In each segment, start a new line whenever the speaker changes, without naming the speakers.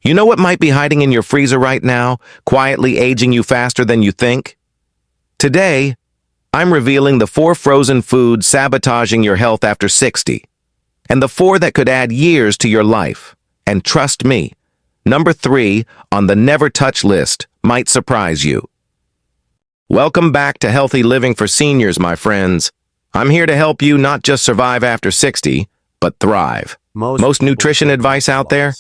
You know what might be hiding in your freezer right now, quietly aging you faster than you think? Today, I'm revealing the 4 frozen foods sabotaging your health after 60, and the 4 that could add years to your life. And trust me, number 3 on the never touch list might surprise you. Welcome back to Healthy Living for Seniors, my friends. I'm here to help you not just survive after 60, but thrive. Most nutrition advice out there?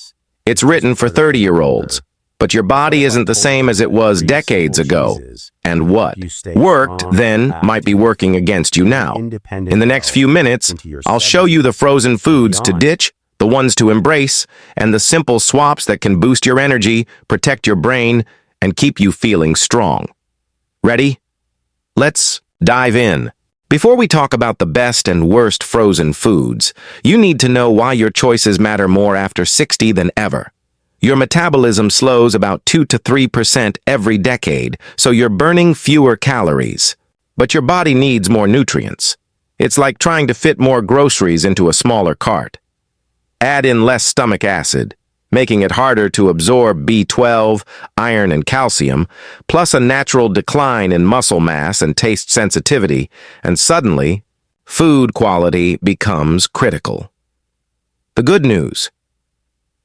It's written for 30-year-olds, but your body isn't the same as it was decades ago. And what worked then might be working against you now. In the next few minutes, I'll show you the frozen foods to ditch, the ones to embrace, and the simple swaps that can boost your energy, protect your brain, and keep you feeling strong. Ready? Let's dive in. Before we talk about the best and worst frozen foods, you need to know why your choices matter more after 60 than ever. Your metabolism slows about 2 to 3% every decade, so you're burning fewer calories. But your body needs more nutrients. It's like trying to fit more groceries into a smaller cart. Add in less stomach acid, making it harder to absorb B12, iron, and calcium, plus a natural decline in muscle mass and taste sensitivity, and suddenly, food quality becomes critical. The good news: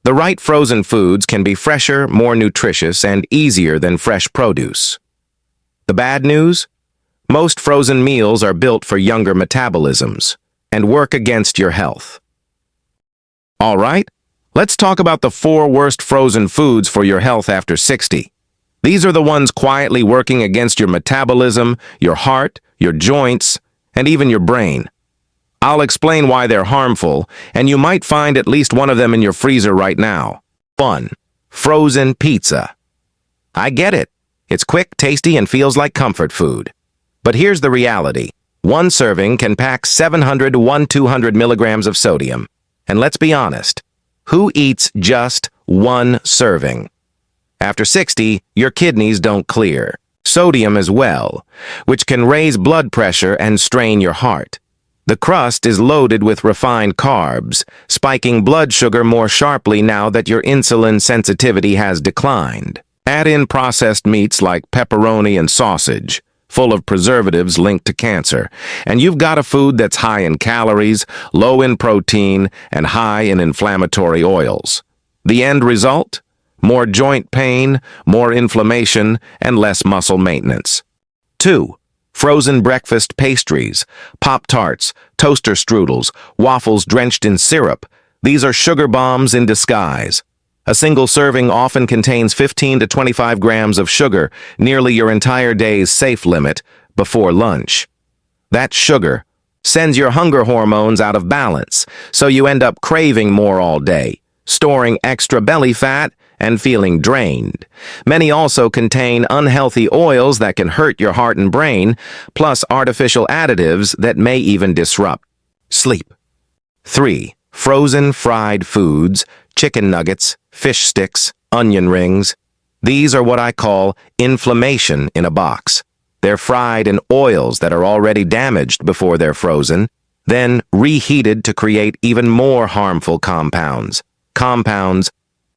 the right frozen foods can be fresher, more nutritious, and easier than fresh produce. The bad news? Most frozen meals are built for younger metabolisms and work against your health. All right? Let's talk about the 4 worst frozen foods for your health after 60. These are the ones quietly working against your metabolism, your heart, your joints, and even your brain. I'll explain why they're harmful, and you might find at least one of them in your freezer right now. 1. Frozen pizza. I get it. It's quick, tasty, and feels like comfort food. But here's the reality. One serving can pack 700 to 1,200 milligrams of sodium. And let's be honest, who eats just one serving? After 60, your kidneys don't clear. Sodium as well, which can raise blood pressure and strain your heart. The crust is loaded with refined carbs, spiking blood sugar more sharply now that your insulin sensitivity has declined. Add in processed meats like pepperoni and sausage, full of preservatives linked to cancer, and you've got a food that's high in calories, low in protein, and high in inflammatory oils. The end result? More joint pain, more inflammation, and less muscle maintenance. 2. Frozen breakfast pastries, Pop-Tarts, toaster strudels, waffles drenched in syrup. These are sugar bombs in disguise. A single serving often contains 15 to 25 grams of sugar, nearly your entire day's safe limit, before lunch. That sugar sends your hunger hormones out of balance, so you end up craving more all day, storing extra belly fat, and feeling drained. Many also contain unhealthy oils that can hurt your heart and brain, plus artificial additives that may even disrupt sleep. 3. Frozen fried foods, chicken nuggets, fish sticks, onion rings. These are what I call inflammation in a box. They're fried in oils that are already damaged before they're frozen, then reheated to create even more harmful compounds. Compounds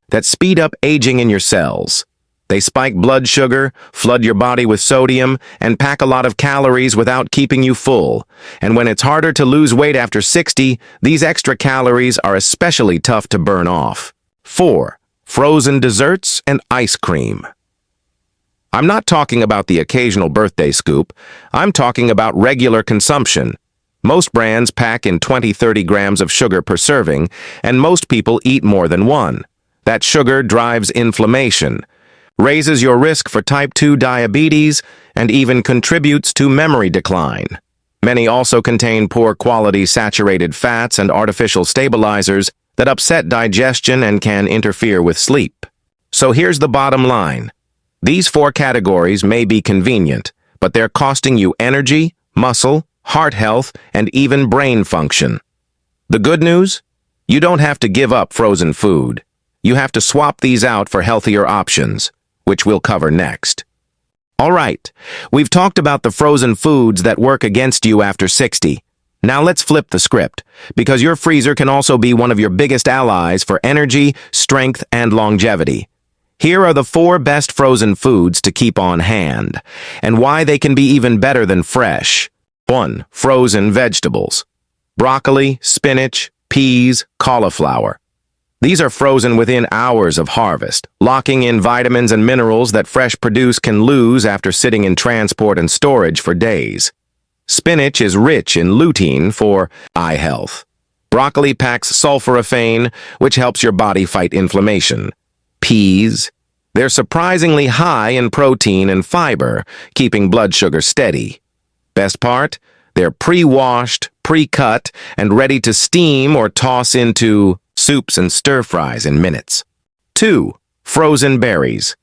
that speed up aging in your cells. They spike blood sugar, flood your body with sodium, and pack a lot of calories without keeping you full. And when it's harder to lose weight after 60, these extra calories are especially tough to burn off. 4. Frozen desserts and ice cream. I'm not talking about the occasional birthday scoop. I'm talking about regular consumption. Most brands pack in 20-30 grams of sugar per serving, and most people eat more than one. That sugar drives inflammation, raises your risk for type 2 diabetes, and even contributes to memory decline. Many also contain poor quality saturated fats and artificial stabilizers that upset digestion and can interfere with sleep. So here's the bottom line. These 4 categories may be convenient, but they're costing you energy, muscle, heart health, and even brain function. The good news? You don't have to give up frozen food. You have to swap these out for healthier options, which we'll cover next. All right, we've talked about the frozen foods that work against you after 60. Now let's flip the script, because your freezer can also be one of your biggest allies for energy, strength, and longevity. Here are the 4 best frozen foods to keep on hand, and why they can be even better than fresh. 1. Frozen vegetables. Broccoli, spinach, peas, cauliflower. These are frozen within hours of harvest, locking in vitamins and minerals that fresh produce can lose after sitting in transport and storage for days. Spinach is rich in lutein for eye health. Broccoli packs sulforaphane, which helps your body fight inflammation. Peas. They're surprisingly high in protein and fiber, keeping blood sugar steady. Best part? They're pre-washed, pre-cut, and ready to steam or toss into soups and stir-fries in minutes. 2. Frozen berries.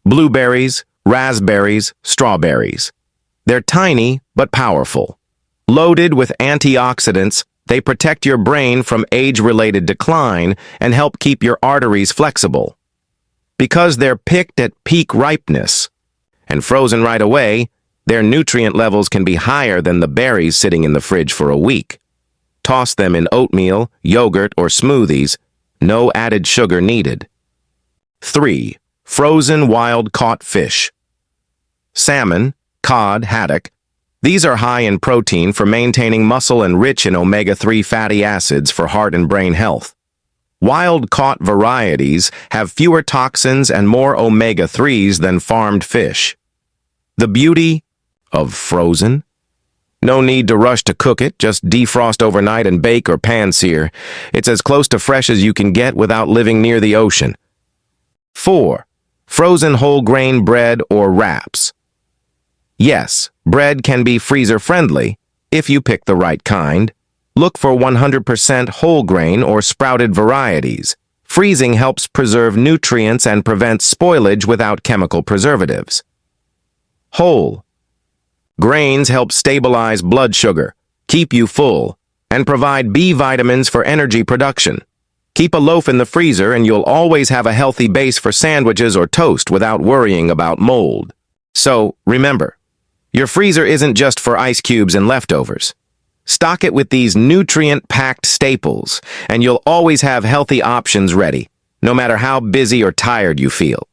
Blueberries, raspberries, strawberries. They're tiny but powerful. Loaded with antioxidants, they protect your brain from age-related decline and help keep your arteries flexible. Because they're picked at peak ripeness and frozen right away, their nutrient levels can be higher than the berries sitting in the fridge for a week. Toss them in oatmeal, yogurt, or smoothies. No added sugar needed. 3. Frozen wild-caught fish. Salmon, cod, haddock. These are high in protein for maintaining muscle and rich in omega-3 fatty acids for heart and brain health. Wild-caught varieties have fewer toxins and more omega-3s than farmed fish. The beauty of frozen? No need to rush to cook it, just defrost overnight and bake or pan-sear. It's as close to fresh as you can get without living near the ocean. 4. Frozen whole grain bread or wraps. Yes, bread can be freezer-friendly if you pick the right kind. Look for 100% whole grain or sprouted varieties. Freezing helps preserve nutrients and prevents spoilage without chemical preservatives. Whole grains help stabilize blood sugar, keep you full, and provide B vitamins for energy production. Keep a loaf in the freezer and you'll always have a healthy base for sandwiches or toast without worrying about mold. So, remember, your freezer isn't just for ice cubes and leftovers. Stock it with these nutrient-packed staples, and you'll always have healthy options ready, no matter how busy or tired you feel.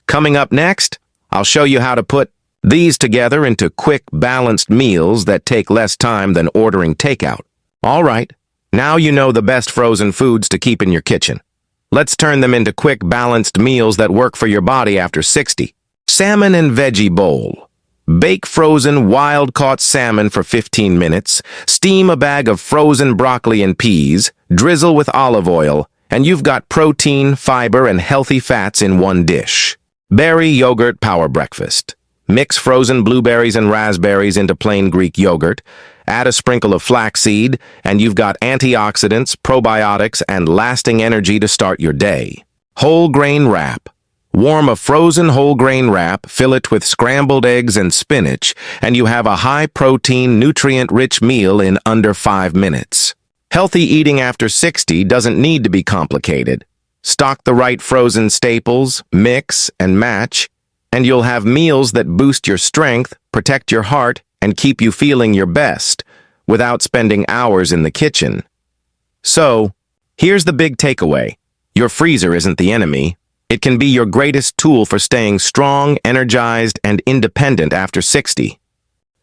Coming up next, I'll show you how to put these together into quick, balanced meals that take less time than ordering takeout. All right, now you know the best frozen foods to keep in your kitchen. Let's turn them into quick, balanced meals that work for your body after 60. Salmon and veggie bowl. Bake frozen wild-caught salmon for 15 minutes, steam a bag of frozen broccoli and peas, drizzle with olive oil, and you've got protein, fiber, and healthy fats in one dish. Berry yogurt power breakfast. Mix frozen blueberries and raspberries into plain Greek yogurt, add a sprinkle of flaxseed, and you've got antioxidants, probiotics, and lasting energy to start your day. Whole grain wrap. Warm a frozen whole grain wrap, fill it with scrambled eggs and spinach, and you have a high-protein, nutrient-rich meal in under 5 minutes. Healthy eating after 60 doesn't need to be complicated. Stock the right frozen staples, mix and match, and you'll have meals that boost your strength, protect your heart, and keep you feeling your best, without spending hours in the kitchen. So, here's the big takeaway. Your freezer isn't the enemy. It can be your greatest tool for staying strong, energized, and independent after 60.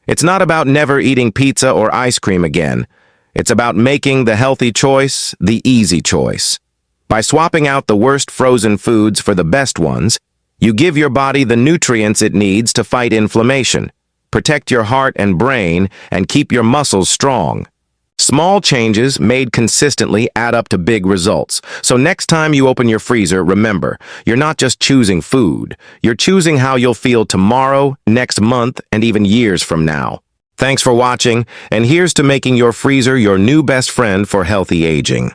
It's not about never eating pizza or ice cream again. It's about making the healthy choice the easy choice. By swapping out the worst frozen foods for the best ones, you give your body the nutrients it needs to fight inflammation, protect your heart and brain, and keep your muscles strong. Small changes made consistently add up to big results. So next time you open your freezer, remember, you're not just choosing food. You're choosing how you'll feel tomorrow, next month, and even years from now. Thanks for watching, and here's to making your freezer your new best friend for healthy aging.